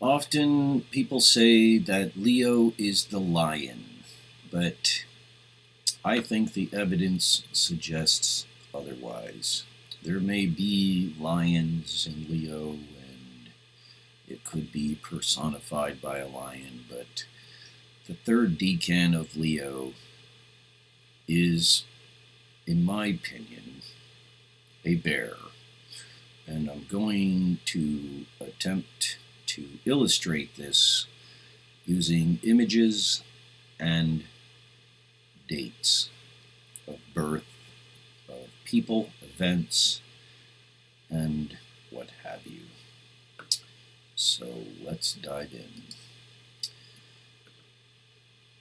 Often people say that Leo is the lion, but I think the evidence suggests otherwise. There may be lions in Leo, and it could be personified by a lion, but the third decan of Leo is, in my opinion, a bear. And I'm going to attempt to illustrate this using images and dates of birth, of people, events, and what have you. So let's dive in.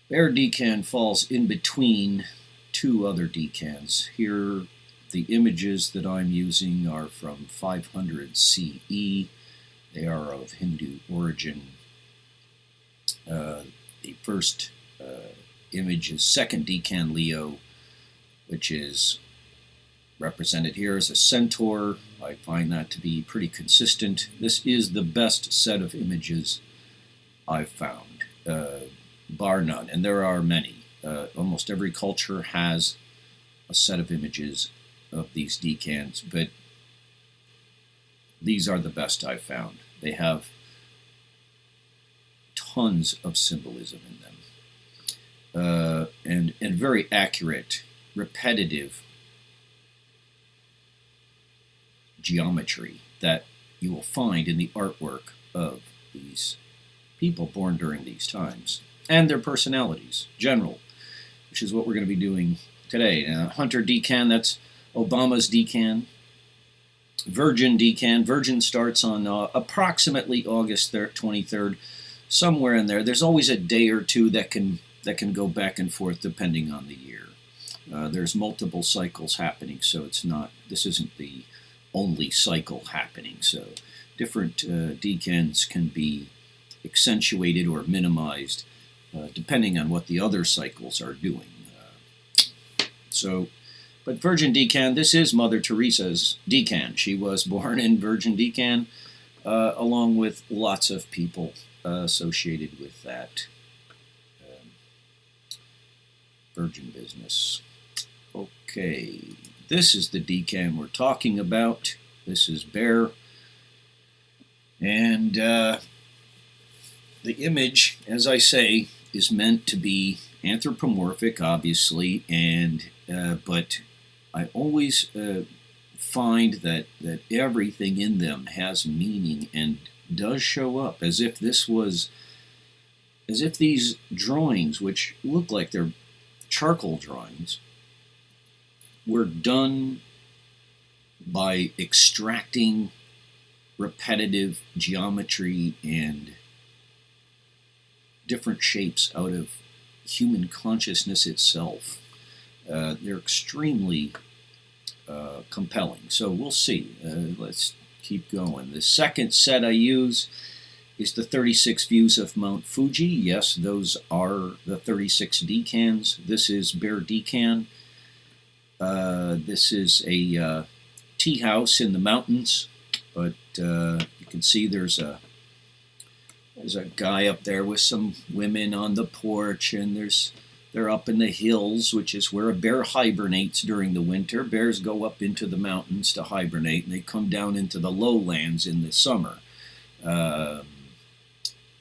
Bear decan falls in between two other decans. Here, the images that I'm using are from 500 CE. They are of Hindu origin. The first image is second decan Leo, which is represented here as a centaur. I find that to be pretty consistent. This is the best set of images I've found, bar none, and there are many. Almost every culture has a set of images of these decans, but these are the best I've found. They have tons of symbolism in them, and very accurate, repetitive geometry that you will find in the artwork of these people born during these times, and their personalities, general, which is what we're going to be doing today. Hunter decan, that's Obama's decan. Virgin decan. Virgin starts on approximately August 23rd, somewhere in there. There's always a day or two that can go back and forth depending on the year. There's multiple cycles happening, so this isn't the only cycle happening. So different decans can be accentuated or minimized depending on what the other cycles are doing. But Virgin decan, this is Mother Teresa's decan. She was born in Virgin decan, along with lots of people associated with that Virgin business. Okay, this is the decan we're talking about. This is Bear. And the image, as I say, is meant to be anthropomorphic, obviously, but I always find that everything in them has meaning and does show up as if these drawings, which look like they're charcoal drawings, were done by extracting repetitive geometry and different shapes out of human consciousness itself. They're extremely compelling. So we'll see. Let's keep going. The second set I use is the 36 views of Mount Fuji. Yes, those are the 36 decans. This is Bear decan. This is a tea house in the mountains, but you can see there's a guy up there with some women on the porch, and they're up in the hills, which is where a bear hibernates during the winter. Bears go up into the mountains to hibernate, and they come down into the lowlands in the summer.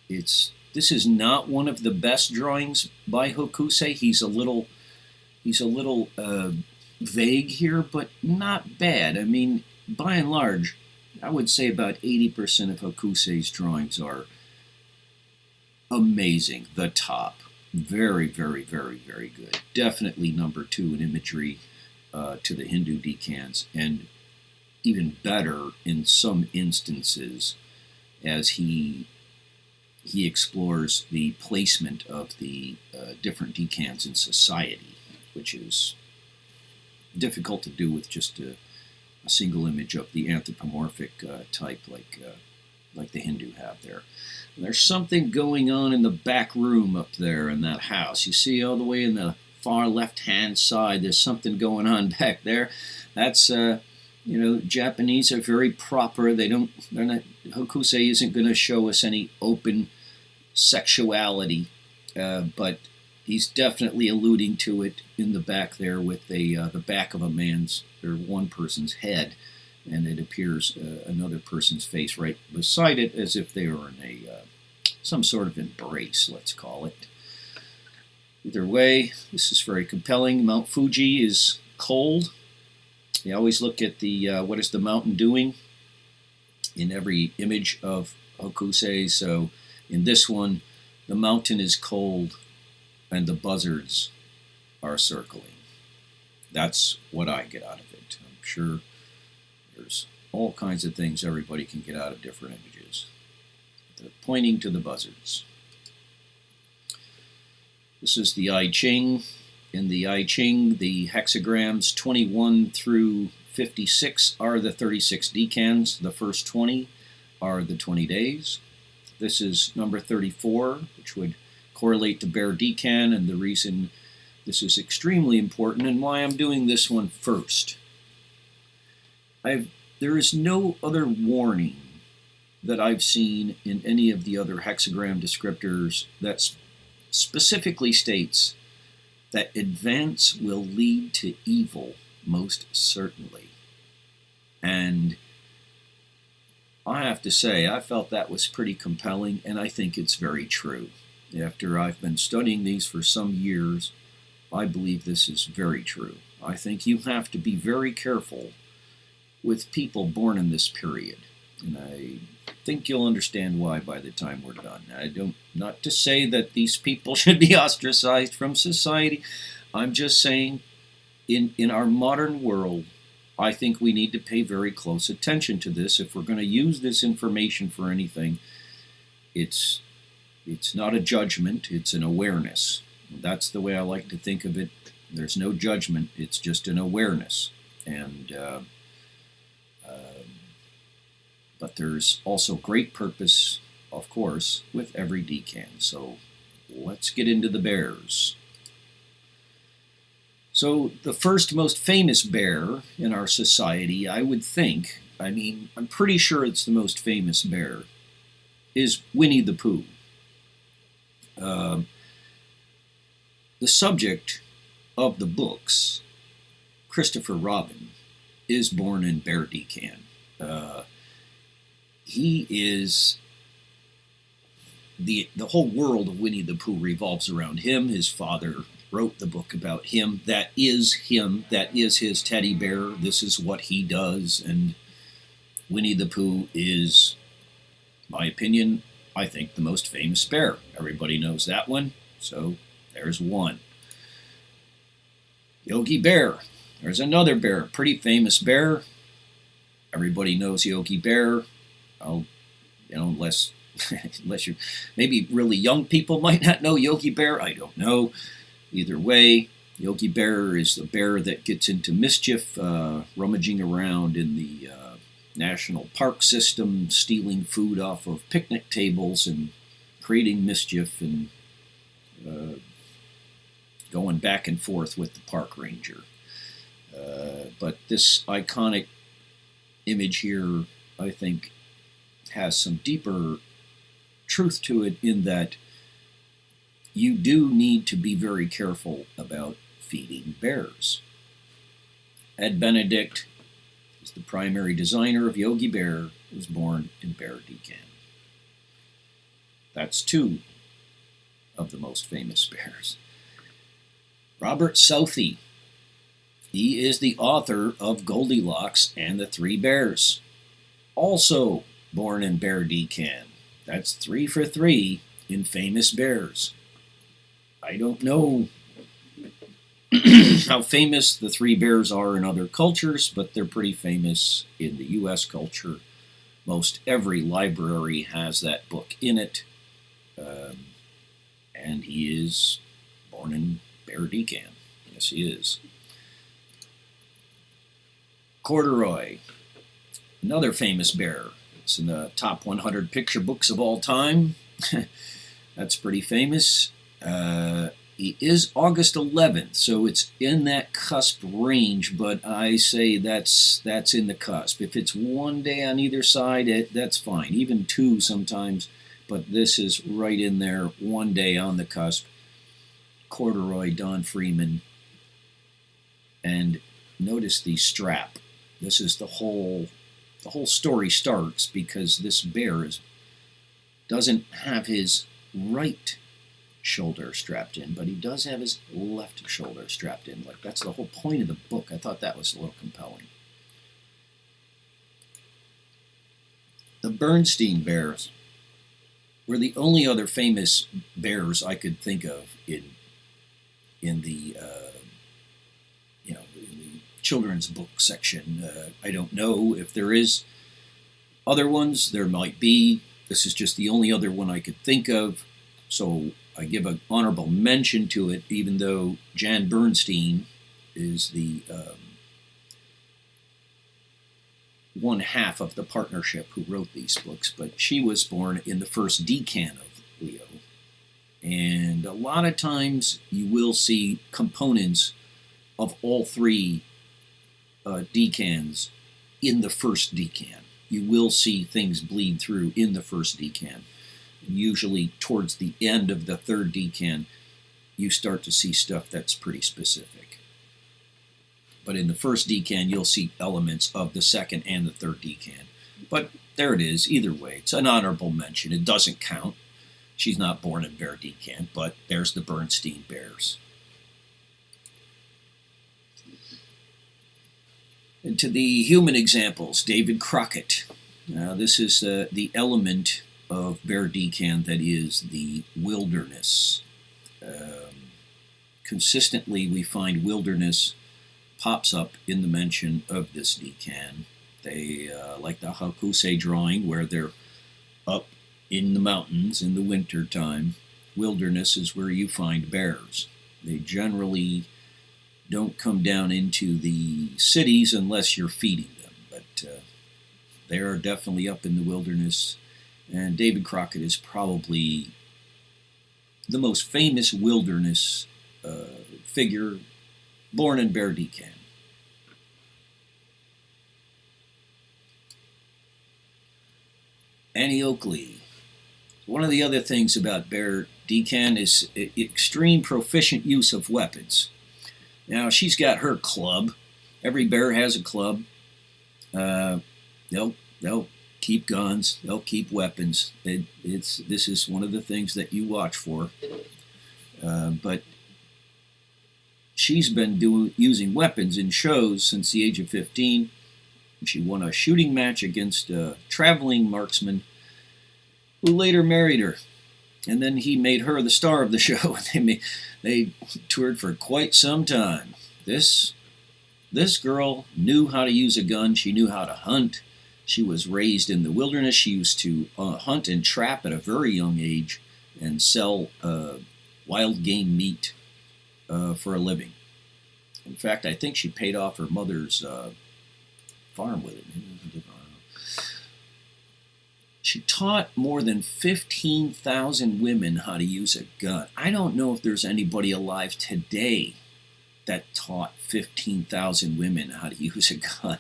This is not one of the best drawings by Hokusei. He's a little vague here, but not bad. I mean, by and large, I would say about 80% of Hokusei's drawings are amazing. The top, very, very, very, very good. Definitely number 2 in imagery to the Hindu decans, and even better in some instances as he explores the placement of the different decans in society, which is difficult to do with just a single image of the anthropomorphic type like the Hindu have there. And there's something going on in the back room up there in that house. You see all the way in the far left-hand side, there's something going on back there. That's Japanese are very proper. They're not, Hokusei isn't going to show us any open sexuality, but he's definitely alluding to it in the back there with the back of a man's or one person's head, and it appears another person's face right beside it, as if they were in some sort of embrace, let's call it. Either way, this is very compelling. Mount Fuji is cold. You always look at the what is the mountain doing in every image of Hokusei. So in this one, the mountain is cold and the buzzards are circling. That's what I get out of it. I'm sure there's all kinds of things everybody can get out of different images. They're pointing to the buzzards. This is the I Ching. In the I Ching, the hexagrams 21 through 56 are the 36 decans. The first 20 are the 20 days. This is number 34, which would correlate to Bear Decan, and the reason this is extremely important and why I'm doing this one first. There is no other warning that I've seen in any of the other hexagram descriptors that specifically states that advance will lead to evil, most certainly. And I have to say, I felt that was pretty compelling, and I think it's very true. After I've been studying these for some years, I believe this is very true. I think you have to be very careful with people born in this period, and I think you'll understand why by the time we're done. Not to say that these people should be ostracized from society. I'm just saying, in our modern world, I think we need to pay very close attention to this. If we're going to use this information for anything, it's not a judgment, it's an awareness. That's the way I like to think of it. There's no judgment, it's just an awareness. But there's also great purpose, of course, with every decan. So let's get into the bears. So the first most famous bear in our society, I would think, I'm pretty sure it's the most famous bear, is Winnie the Pooh. The subject of the books, Christopher Robin, is born in Bear Decan. He is the whole world of Winnie the Pooh revolves around him. His father wrote the book about him. That is him. That is his teddy bear. This is what he does. And Winnie the Pooh is, my opinion, I think the most famous bear. Everybody knows that one. So there's one. Yogi Bear. There's another bear, pretty famous bear. Everybody knows Yogi Bear. Unless you're maybe really young people might not know Yogi Bear. I don't know. Either way, Yogi Bear is the bear that gets into mischief, rummaging around in the national park system, stealing food off of picnic tables and creating mischief and going back and forth with the park ranger. But this iconic image here, I think, has some deeper truth to it in that you do need to be very careful about feeding bears. Ed Benedict is the primary designer of Yogi Bear, who was born in Bear Decan. That's two of the most famous bears. Robert Southey. He is the author of Goldilocks and the Three Bears. Also born in Bear Decan. That's 3 for 3 in famous bears. I don't know how famous the Three Bears are in other cultures, but they're pretty famous in the U.S. culture. Most every library has that book in it. And he is born in Bear Decan. Yes, he is. Corduroy, another famous bear. It's in the top 100 picture books of all time. That's pretty famous. It is August 11th, so it's in that cusp range, but I say that's in the cusp. If it's one day on either side, that's fine, even two sometimes, but this is right in there, one day on the cusp. Corduroy, Don Freeman, and notice the strap. This is the whole story starts because this bear doesn't have his right shoulder strapped in, but he does have his left shoulder strapped in. Like, that's the whole point of the book. I thought that was a little compelling. The Bernstein Bears were the only other famous bears I could think of in the children's book section. I don't know if there is other ones. There might be. This is just the only other one I could think of. So I give an honorable mention to it, even though Jan Bernstein is the one half of the partnership who wrote these books, but she was born in the first Decan of Leo. And a lot of times you will see components of all three decans in the first decan. You will see things bleed through in the first decan. Usually towards the end of the third decan, you start to see stuff that's pretty specific. But in the first decan, you'll see elements of the second and the third decan. But there it is. Either way, it's an honorable mention. It doesn't count. She's not born in Bear Decan, but there's the Bernstein Bears. And to the human examples, David Crockett. Now, this is the element of Bear Decan that is the wilderness. Consistently, we find wilderness pops up in the mention of this decan. They, like the Hakuse drawing, where they're up in the mountains in the winter time. Wilderness is where you find bears. They generally don't come down into the cities unless you're feeding them, but they are definitely up in the wilderness. And David Crockett is probably the most famous wilderness figure born in Bear Decan. Annie Oakley. One of the other things about Bear Decan is extreme proficient use of weapons. Now, she's got her club. Every bear has a club. They'll keep guns. They'll keep weapons. This is one of the things that you watch for. But she's been using weapons in shows since the age of 15. She won a shooting match against a traveling marksman who later married her. And then he made her the star of the show. They toured for quite some time. This girl knew how to use a gun. She knew how to hunt. She was raised in the wilderness. She used to hunt and trap at a very young age and sell wild game meat for a living. In fact, I think she paid off her mother's farm with it. She taught more than 15,000 women how to use a gun. I don't know if there's anybody alive today that taught 15,000 women how to use a gun.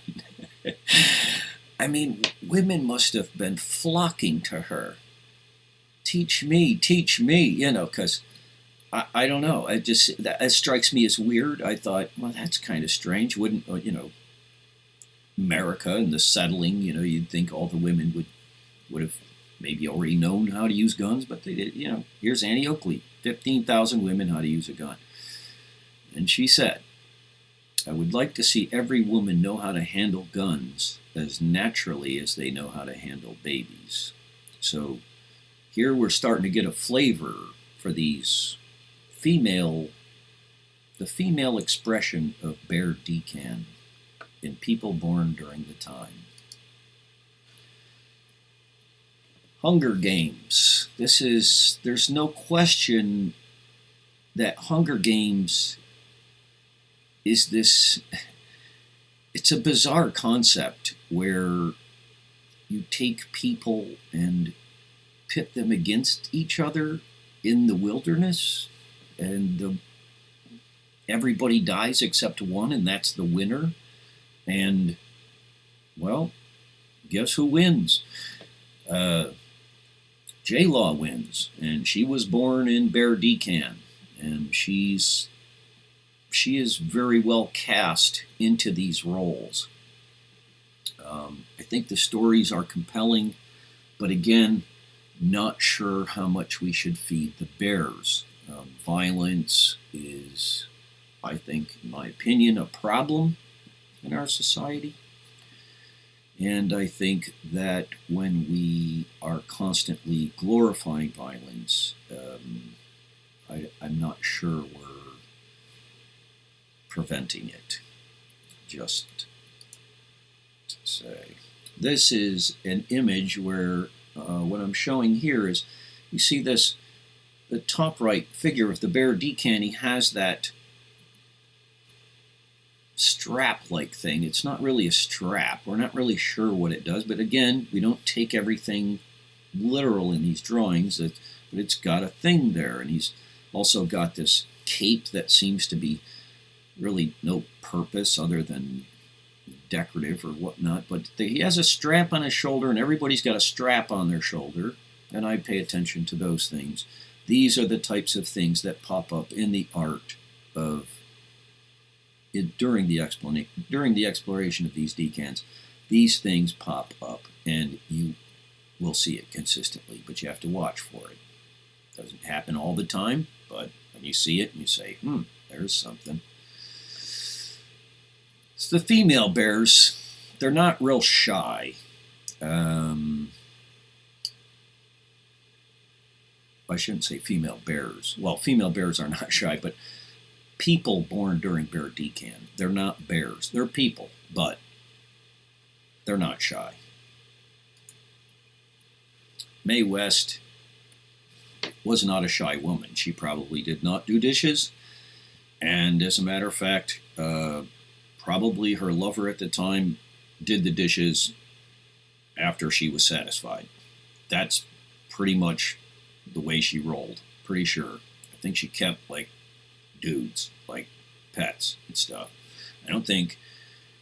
I mean, women must have been flocking to her. Teach me, because I don't know. That strikes me as weird. I thought, well, that's kind of strange. Wouldn't, America and the settling, you'd think all the women would have maybe already known how to use guns, but they did. Here's Annie Oakley, 15,000 women how to use a gun. And she said, I would like to see every woman know how to handle guns as naturally as they know how to handle babies. So here we're starting to get a flavor for the female expression of Bear Decan in people born during the time. Hunger Games. There's no question that Hunger Games is it's a bizarre concept where you take people and pit them against each other in the wilderness. and everybody dies except one, and that's the winner. And, well, guess who wins? J-Law wins, and she was born in Bear Decan, and she is very well cast into these roles. I think the stories are compelling, but again, not sure how much we should feed the bears. Violence is, I think, in my opinion, a problem in our society. And I think that when we are constantly glorifying violence, I'm not sure we're preventing it. Just to say. This is an image where what I'm showing here is, you see this, the top right figure of the Bear Decan, he has that strap-like thing. It's not really a strap. We're not really sure what it does, but again, we don't take everything literal in these drawings, but it's got a thing there, and he's also got this cape that seems to be really no purpose other than decorative or whatnot, but he has a strap on his shoulder, and everybody's got a strap on their shoulder, and I pay attention to those things. These are the types of things that pop up in the art of it during the exploration of these decans. These things pop up, and you will see it consistently, but you have to watch for it. It doesn't happen all the time, but when you see it, you say, there's something. So the female bears, they're not real shy. I shouldn't say female bears. Well, female bears are not shy, but people born during Bear Decan, they're not bears. They're people, but they're not shy. Mae West was not a shy woman. She probably did not do dishes, and as a matter of fact, probably her lover at the time did the dishes after she was satisfied. That's pretty much the way she rolled, pretty sure. I think she kept, like, dudes, like pets and stuff. I don't think,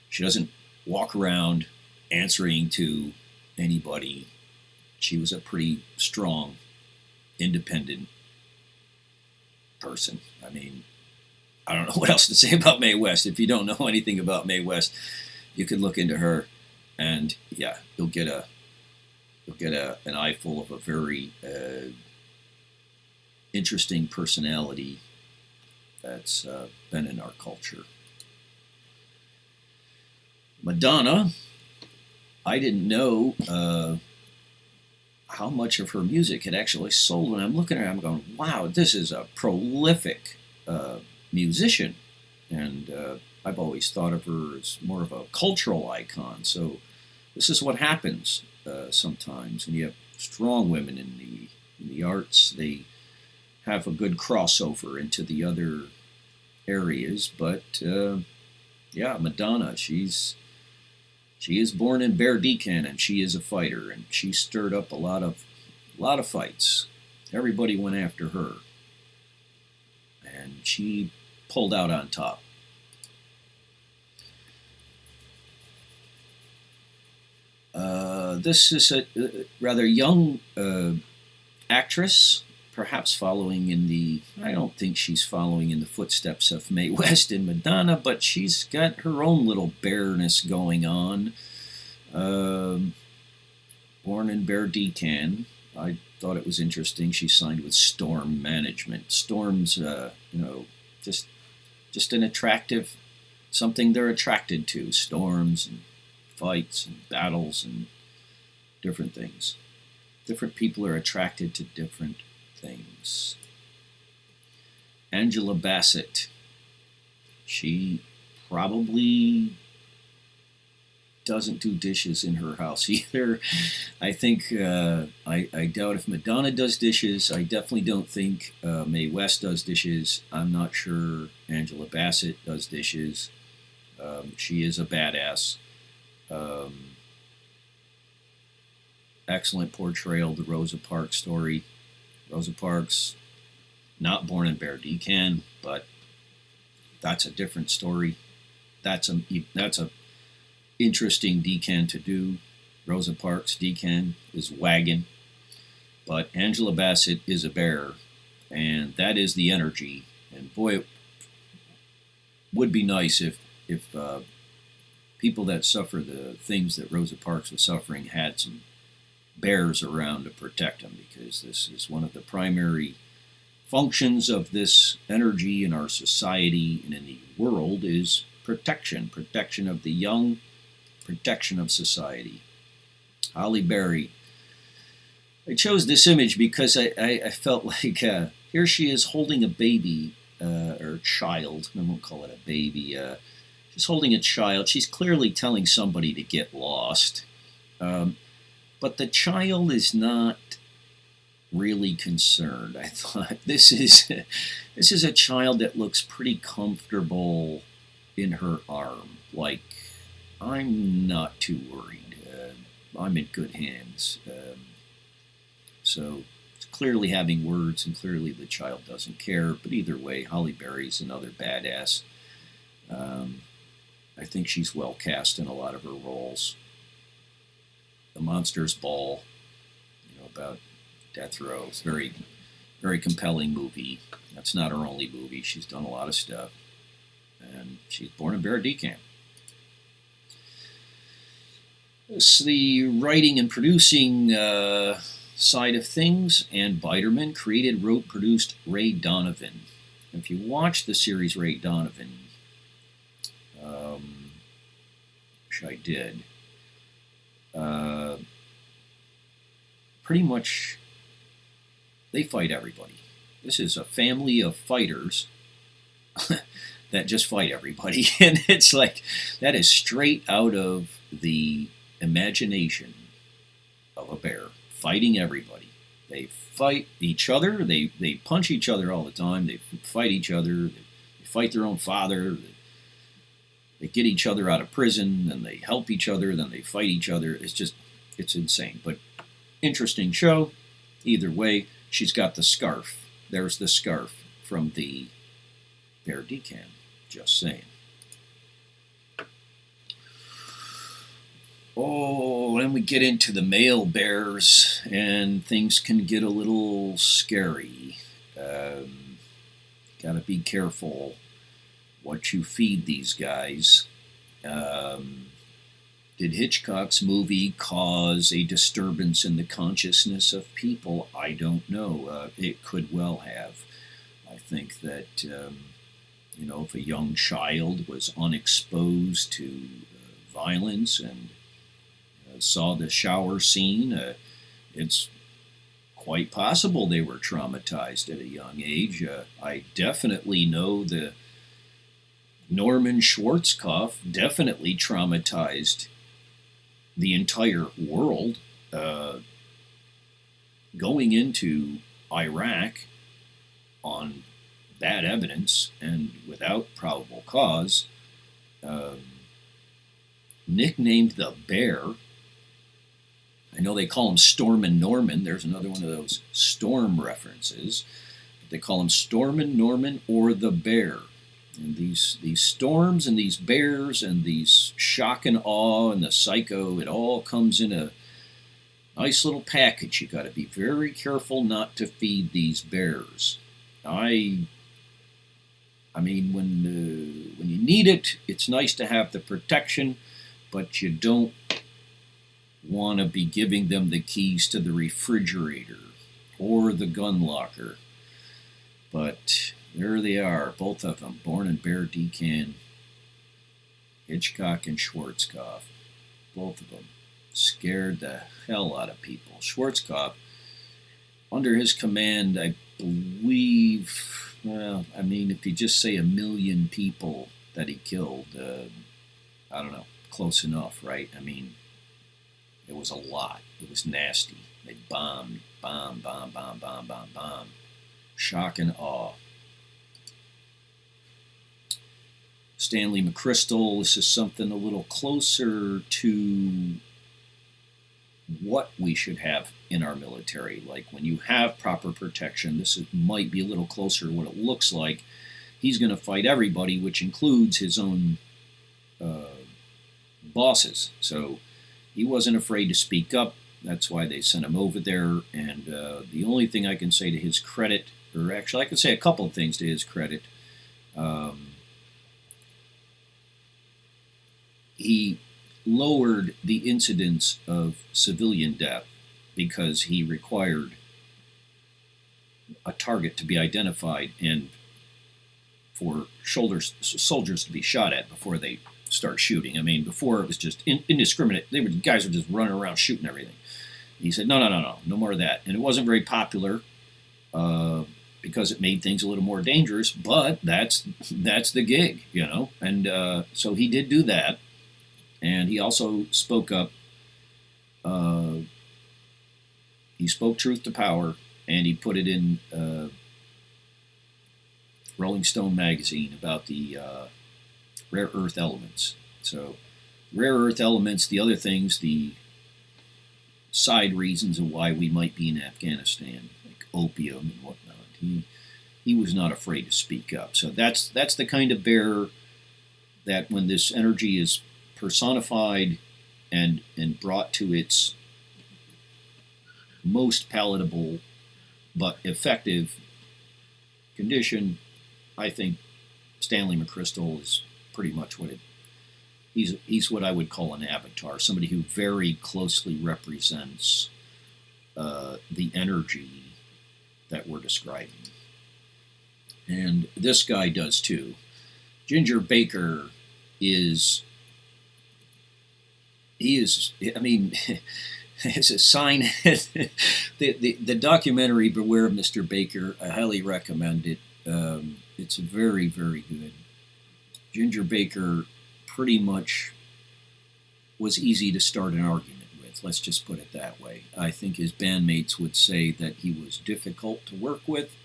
she doesn't walk around answering to anybody. She was a pretty strong, independent person. I mean, I don't know what else to say about Mae West. If you don't know anything about Mae West, you could look into her, and yeah, you'll get an eyeful of a very interesting personality that's been in our culture. Madonna, I didn't know how much of her music had actually sold. When I'm looking at her, I'm going, wow, this is a prolific musician. And I've always thought of her as more of a cultural icon. So this is what happens sometimes when you have strong women in the arts. They have a good crossover into the other areas. But yeah, Madonna, she is born in Bear Decan, and she is a fighter, and she stirred up a lot of fights. Everybody went after her, and she pulled out on top. This is a rather young actress, perhaps following in the, I don't think she's following in the footsteps of Mae West and Madonna, but she's got her own little bearness going on. Born in Bear Decan, I thought it was interesting. She signed with Storm Management. Storm's, just an attractive, something they're attracted to. Storms and fights and battles and different things. Different people are attracted to different things. Angela Bassett, she probably doesn't do dishes in her house either. I think, I doubt if Madonna does dishes. I definitely don't think Mae West does dishes. I'm not sure Angela Bassett does dishes. She is a badass. Excellent portrayal, the Rosa Parks story. Rosa Parks, not born in Bear Decan, but that's a different story. That's a interesting Decan to do. Rosa Parks' Decan is wagon, but Angela Bassett is a bear, and that is the energy. And boy, it would be nice if people that suffer the things that Rosa Parks was suffering had some bears around to protect them, because this is one of the primary functions of this energy in our society and in the world is protection of the young, protection of society. Holly Berry. I chose this image because I felt like here she is holding a baby or child. I won't call it a baby. She's holding a child. She's clearly telling somebody to get lost. But the child is not really concerned. I thought this is a child that looks pretty comfortable in her arm. Like, I'm not too worried. I'm in good hands. So it's clearly having words, and clearly the child doesn't care. But either way, Holly Berry's another badass. I think she's well cast in a lot of her roles. The Monsters Ball, about death row. It's a very, very compelling movie. That's not her only movie. She's done a lot of stuff. And she's born in Bear Decan. It's the writing and producing side of things. Ann Biderman created, wrote, produced Ray Donovan. If you watch the series Ray Donovan, which I did, pretty much they fight everybody. This is a family of fighters that just fight everybody. And it's like, that is straight out of the imagination of a bear, fighting everybody. They fight each other, they punch each other all the time, they fight each other, they fight their own father, they get each other out of prison, and they help each other, then they fight each other. It's insane. But interesting show. Either way, she's got the scarf. There's the scarf from the Bear Decan. Just saying. Oh, then we get into the male bears, and things can get a little scary. Got to be careful what you feed these guys. Did Hitchcock's movie cause a disturbance in the consciousness of people? I don't know. It could well have. I think that, if a young child was unexposed to violence and saw the shower scene, it's quite possible they were traumatized at a young age. I definitely know the Norman Schwarzkopf definitely traumatized the entire world. Going into Iraq on bad evidence and without probable cause, nicknamed the Bear. I know they call him Stormin' Norman. There's another one of those Storm references. They call him Stormin' Norman or the Bear. And these storms and these bears and these shock and awe and the psycho, it all comes in a nice little package. You got to be very careful not to feed these bears. I mean, when you need it, it's nice to have the protection, but you don't want to be giving them the keys to the refrigerator or the gun locker. But there they are, both of them, born in Bear Decan, Hitchcock and Schwarzkopf. Both of them scared the hell out of people. Schwarzkopf, under his command, I believe, if you just say 1 million people that he killed, I don't know, close enough, right? I mean, it was a lot. It was nasty. They bombed, bomb. Shock and awe. Stanley McChrystal, this is something a little closer to what we should have in our military. Like when you have proper protection, might be a little closer to what it looks like. He's going to fight everybody, which includes his own uh, bosses. So he wasn't afraid to speak up. That's why they sent him over there. And the only thing I can say to his credit, or actually, I can say a couple of things to his credit. He lowered the incidence of civilian death because he required a target to be identified and for soldiers to be shot at before they start shooting. I mean, before it was just indiscriminate. Guys were just running around shooting everything. He said, no more of that. And it wasn't very popular because it made things a little more dangerous. But that's the gig, you know. And so he did do that. And he also spoke up. He spoke truth to power, and he put it in Rolling Stone magazine about the rare earth elements. So, rare earth elements, the other things, the side reasons of why we might be in Afghanistan, like opium and whatnot. He was not afraid to speak up. So that's the kind of bear that when this energy is personified and brought to its most palatable but effective condition, I think Stanley McChrystal is pretty much he's what I would call an avatar, somebody who very closely represents the energy that we're describing. And this guy does too. Ginger Baker is, I mean, it's a sign. the documentary Beware of Mr. Baker, I highly recommend it. It's very, very good. Ginger Baker pretty much was easy to start an argument with. Let's just put it that way. I think his bandmates would say that he was difficult to work with,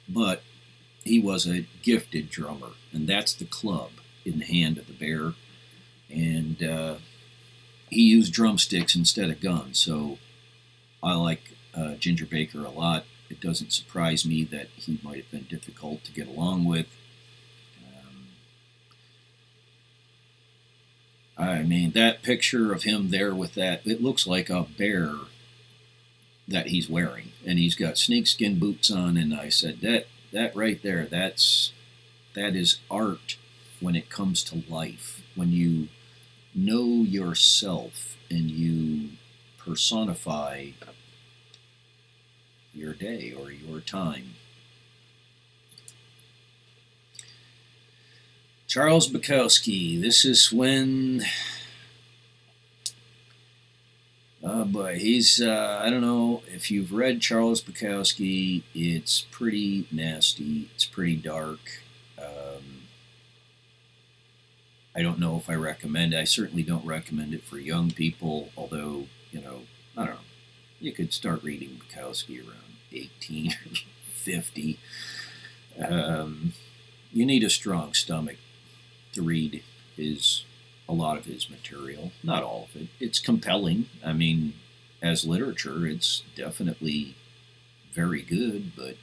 but he was a gifted drummer, and that's the club in the hand of the bear. And he used drumsticks instead of guns, so I like Ginger Baker a lot. It doesn't surprise me that he might have been difficult to get along with. I mean, that picture of him there with that, it looks like a bear that he's wearing. And he's got snakeskin boots on, and I said, that right there, that is art when it comes to life. When you know yourself and you personify your day or your time. Charles Bukowski. This is when, oh boy, he's, I don't know if you've read Charles Bukowski. It's pretty nasty. It's pretty dark. I don't know if I recommend it. I certainly don't recommend it for young people, although, you know, I don't know. You could start reading Bukowski around 18 or 50. You need a strong stomach to read a lot of his material. Not all of it. It's compelling. I mean, as literature, it's definitely very good, but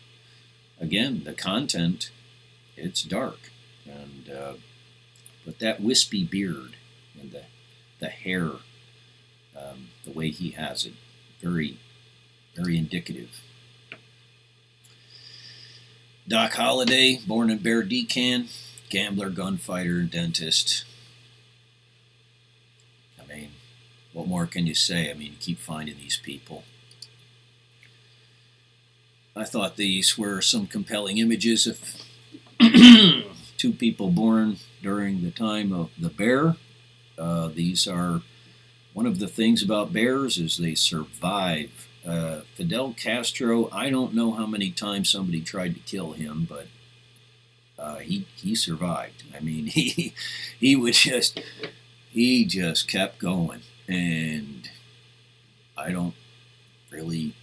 again, the content, it's dark. And but that wispy beard and the hair, the way he has it, very, very indicative. Doc Holliday, born in Bear Decan, gambler, gunfighter, dentist. I mean, what more can you say? I mean, you keep finding these people. I thought these were some compelling images of two people born during the time of the bear. These are one of the things about bears is they survive. Fidel Castro, I don't know how many times somebody tried to kill him, but he survived. I mean, he just kept going, and I don't really,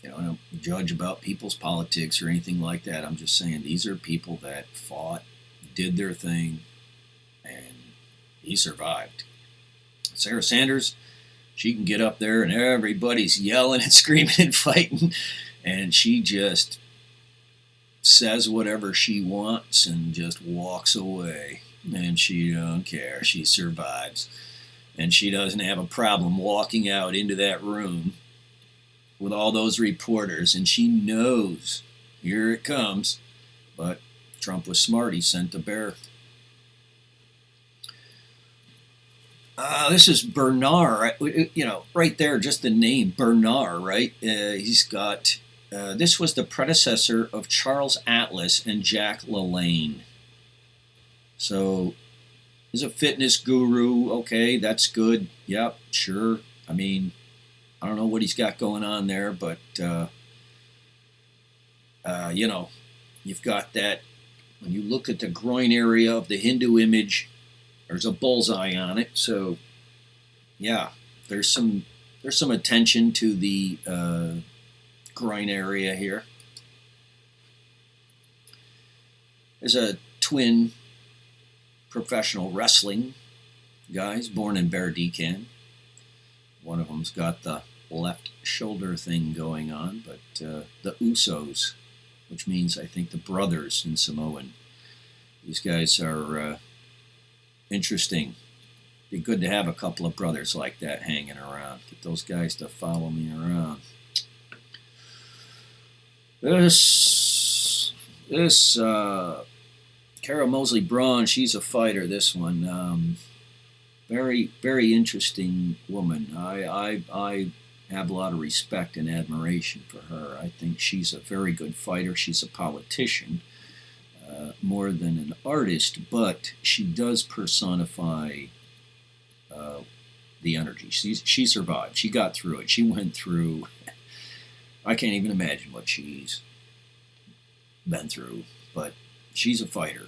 I don't judge about people's politics or anything like that. I'm just saying these are people that fought, did their thing, and he survived. Sarah Sanders, She can get up there and everybody's yelling and screaming and fighting, and she just says whatever she wants and just walks away. And she don't care. She survives. And she doesn't have a problem walking out into that room with all those reporters, and she knows here it comes. But Trump was smart. He sent the bear. This is Bernard. Right there, just the name Bernard. Right? He's got. This was the predecessor of Charles Atlas and Jack LaLanne. So, he's a fitness guru. Okay, that's good. Yep, sure. I mean, I don't know what he's got going on there, but you've got that. When you look at the groin area of the Hindu image, there's a bullseye on it. So, yeah, there's some attention to the groin area here. There's a twin professional wrestling guys born in Decan. One of them's got the left shoulder thing going on, but the Usos, which means I think the brothers in Samoan. These guys are interesting. Be good to have a couple of brothers like that hanging around. Get those guys to follow me around. This Cara Mosley Braun, she's a fighter. This one, very very interesting woman. I have a lot of respect and admiration for her. I think she's a very good fighter. She's a politician more than an artist, but she does personify the energy. She survived. She got through it. She went through. I can't even imagine what she's been through, but she's a fighter.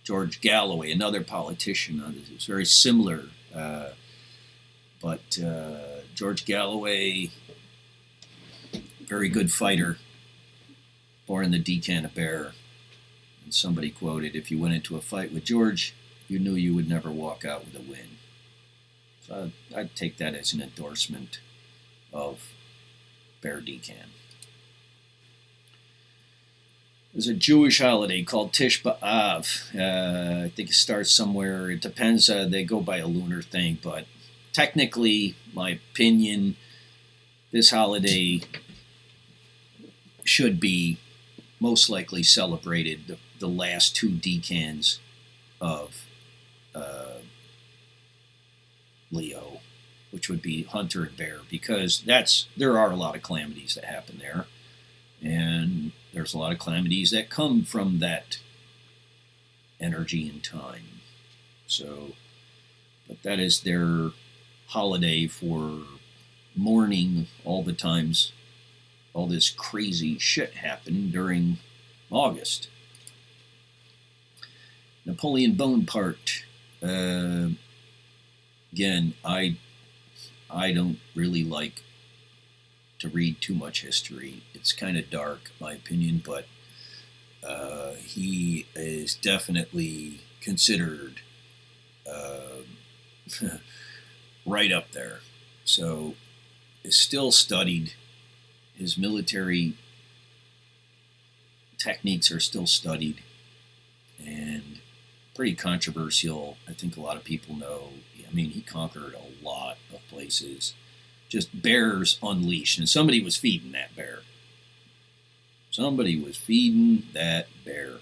George Galloway, another politician, is very similar, but George Galloway, very good fighter, born in the Decan of Bear. And somebody quoted, "If you went into a fight with George, you knew you would never walk out with a win." So I'd take that as an endorsement of Bear Decan. There's a Jewish holiday called Tish B'Av. I think it starts somewhere. It depends. They go by a lunar thing, but technically, my opinion, this holiday should be most likely celebrated the last two decans of Leo, which would be Hunter and Bear, because there are a lot of calamities that happen there, and there's a lot of calamities that come from that energy and time. So, but that is their holiday for mourning all the times all this crazy shit happened during August. Napoleon Bonaparte. Again, I don't really like to read too much history. It's kind of dark, in my opinion, but he is definitely considered right up there. So, is still studied. His military techniques are still studied, and pretty controversial. I think a lot of people know. I mean, he conquered a lot of places. Just bears unleashed, and somebody was feeding that bear. Somebody was feeding that bear.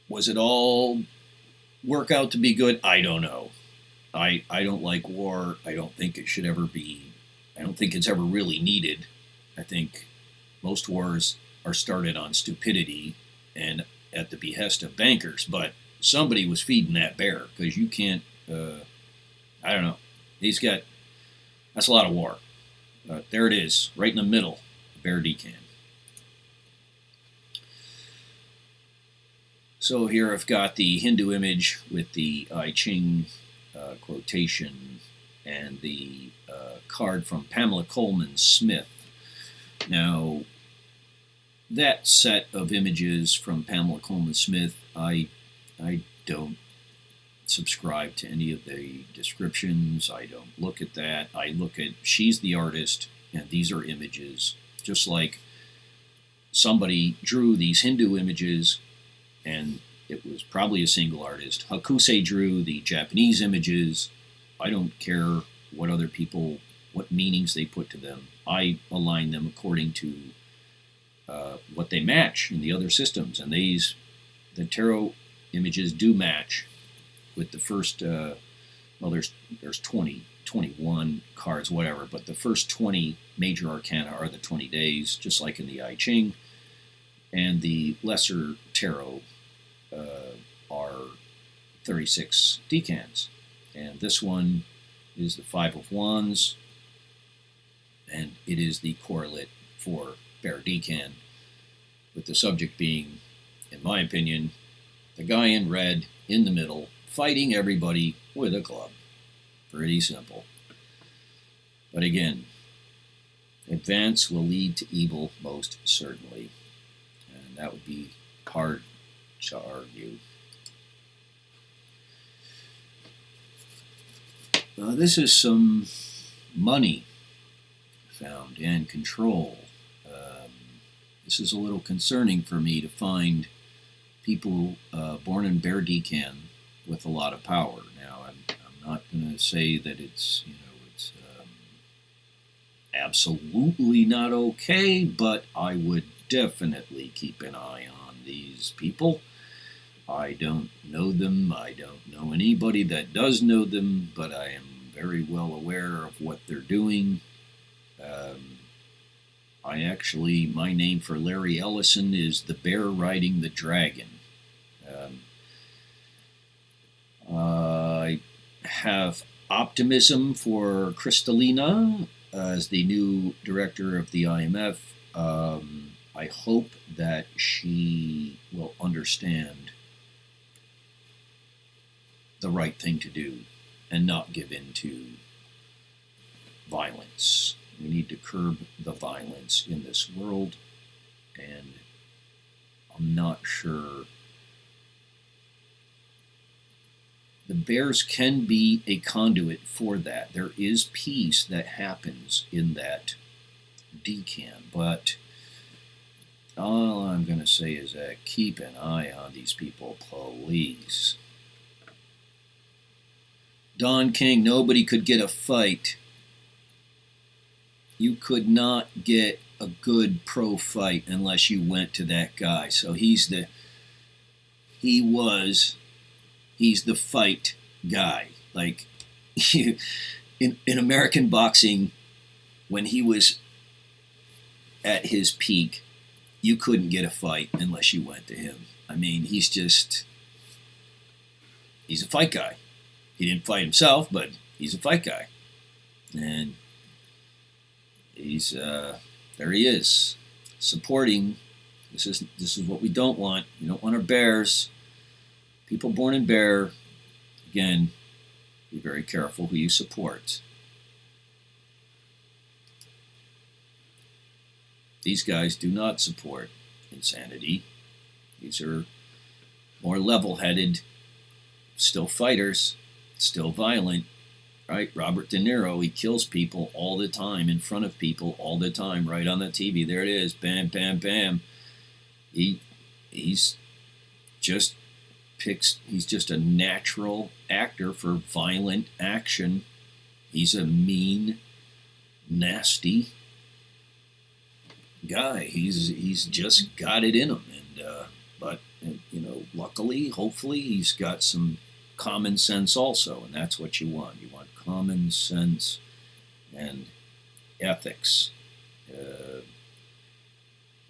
Was it all work out to be good? I don't know. I don't like war. I don't think it should ever be. I don't think it's ever really needed. I think most wars are started on stupidity and at the behest of bankers. But somebody was feeding that bear, because you can't. I don't know. That's a lot of war. There it is, right in the middle, Bear Decan. So here I've got the Hindu image with the I Ching quotation and the card from Pamela Coleman Smith. Now, that set of images from Pamela Coleman Smith, I don't subscribe to any of the descriptions. I don't look at that. I look at, she's the artist, and these are images. Just like somebody drew these Hindu images, and it was probably a single artist. Hakuse drew the Japanese images. I don't care what other people, what meanings they put to them. I align them according to what they match in the other systems. And the tarot images do match with the first, well, there's 20, 21 cards, whatever, but the first 20 major arcana are the 20 days, just like in the I Ching. And the lesser tarot are 36 decans. And this one is the Five of Wands, and it is the correlate for Bear Decan, with the subject being, in my opinion, the guy in red in the middle fighting everybody with a club. Pretty simple. But again, advance will lead to evil most certainly, and that would be hard to argue. This is some money found and control. This is a little concerning for me to find people born in Bear Decan with a lot of power. Now, I'm not going to say that it's absolutely not okay, but I would definitely keep an eye on these people. I don't know them. I don't know anybody that does know them, but I am very well aware of what they're doing. My name for Larry Ellison is the Bear Riding the Dragon. I have optimism for Kristalina as the new director of the IMF. I hope that she will understand the right thing to do and not give in to violence. We need to curb the violence in this world, and I'm not sure. The bears can be a conduit for that. There is peace that happens in that decan, but all I'm going to say is that keep an eye on these people, please. Don King, nobody could get a fight. You could not get a good pro fight unless you went to that guy. So he's the fight guy. Like in American boxing, when he was at his peak, you couldn't get a fight unless you went to him. I mean, he's a fight guy. He didn't fight himself, but he's a fight guy. And there he is, supporting. This is what we don't want. We don't want our bears. People born in Bear, again, be very careful who you support. These guys do not support insanity. These are more level-headed, still fighters, still violent. Right, Robert De Niro, he kills people all the time, in front of people all the time, right on the TV. There it is, bam, bam, bam. He's just a natural actor for violent action. He's a mean, nasty guy. He's just got it in him, but luckily, hopefully, he's got some common sense also, and that's what you want. You want common sense and ethics.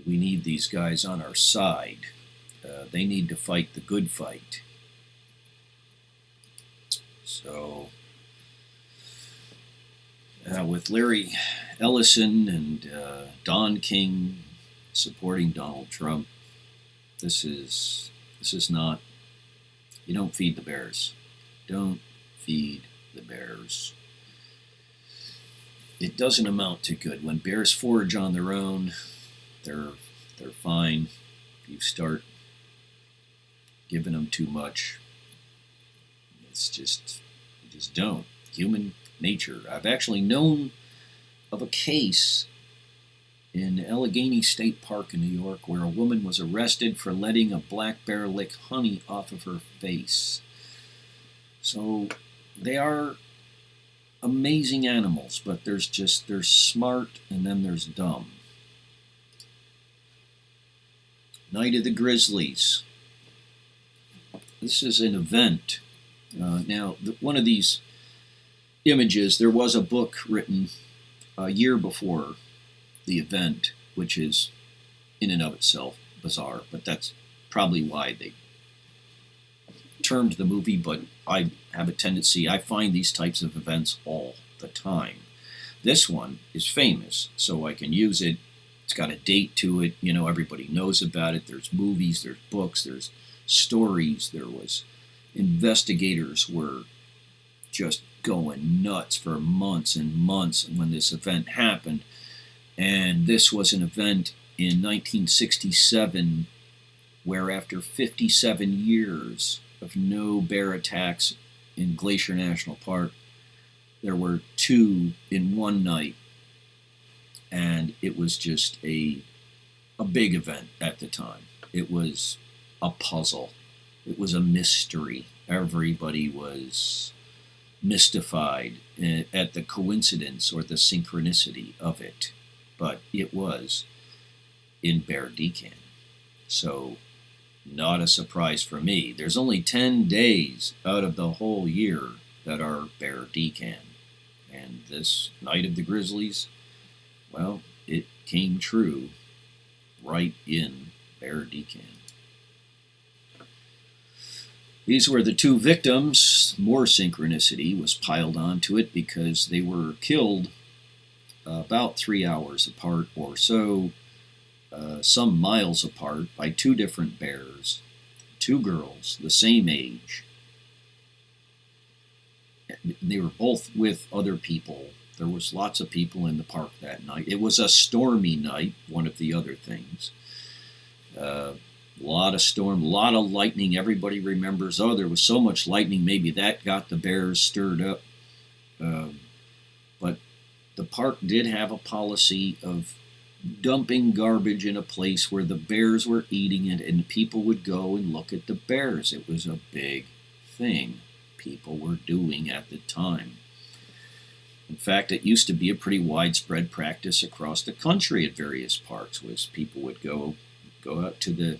We need these guys on our side. They need to fight the good fight. So, with Larry Ellison and Don King supporting Donald Trump, this is not. You don't feed the bears. Don't feed the bears. It doesn't amount to good. When bears forage on their own, they're fine. You start giving them too much, It's just, you just don't. Human nature. I've actually known of a case in Allegheny State Park in New York where a woman was arrested for letting a black bear lick honey off of her face. So they are amazing animals, but there's smart and then there's dumb. Night of the Grizzlies. This is an event. Now, one of these images, there was a book written a year before the event, which is in and of itself bizarre, but that's probably why they termed the movie. But I have a tendency, I find these types of events all the time. This one is famous, so I can use it. It's got a date to it. You know, everybody knows about it. There's movies, there's books, there's stories. There was investigators were just going nuts for months and months when this event happened. And this was an event in 1967 where after 57 years of no bear attacks in Glacier National Park, there were 2 in one night. And it was just a big event at the time. It was a puzzle. It was a mystery. Everybody was mystified at the coincidence or the synchronicity of it. But it was in Bear Decan. So not a surprise for me. There's only 10 days out of the whole year that are Bear Decan. And this Night of the Grizzlies, well, it came true right in Bear Decan. These were the 2 victims. More synchronicity was piled onto it because they were killed about 3 hours apart or so, some miles apart, by 2 different bears, 2 girls, the same age. They were both with other people. There was lots of people in the park that night. It was a stormy night, one of the other things. A lot of storm, a lot of lightning. Everybody remembers, oh, there was so much lightning, maybe that got the bears stirred up. But the park did have a policy of dumping garbage in a place where the bears were eating it, and people would go and look at the bears. It was a big thing people were doing at the time. In fact, it used to be a pretty widespread practice across the country at various parks, was people would go out to the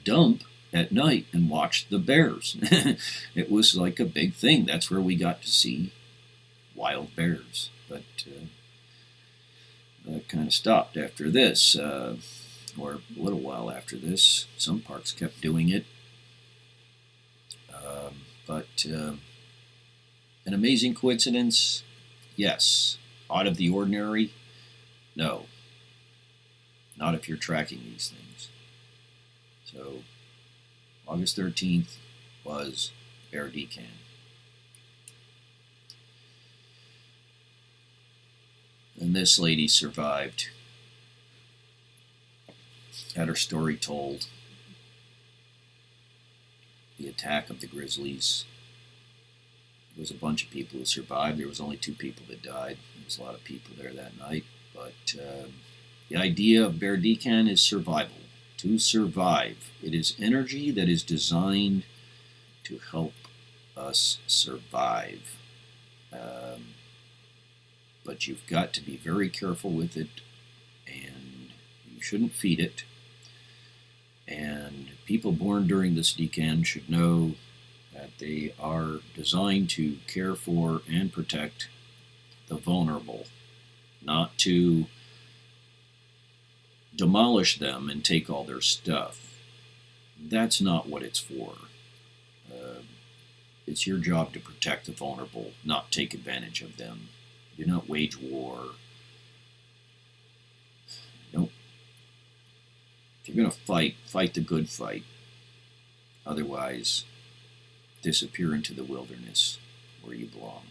dump at night and watch the bears. It was like a big thing. That's where we got to see wild bears. But that kind of stopped after this, or a little while after this. Some parks kept doing it. But an amazing coincidence? Yes. Out of the ordinary? No. Not if you're tracking these things. So, August 13th was Bear Decan. And this lady survived. Had her story told. The attack of the grizzlies. There was a bunch of people who survived. There was only 2 people that died. There was a lot of people there that night. But the idea of Bear Decan is survival. To survive. It is energy that is designed to help us survive. But you've got to be very careful with it, and you shouldn't feed it. And people born during this Decan should know that they are designed to care for and protect the vulnerable, not to demolish them and take all their stuff. That's not what it's for. It's your job to protect the vulnerable, not take advantage of them. Do not wage war. Don't. If you're going to fight the good fight. Otherwise, disappear into the wilderness where you belong.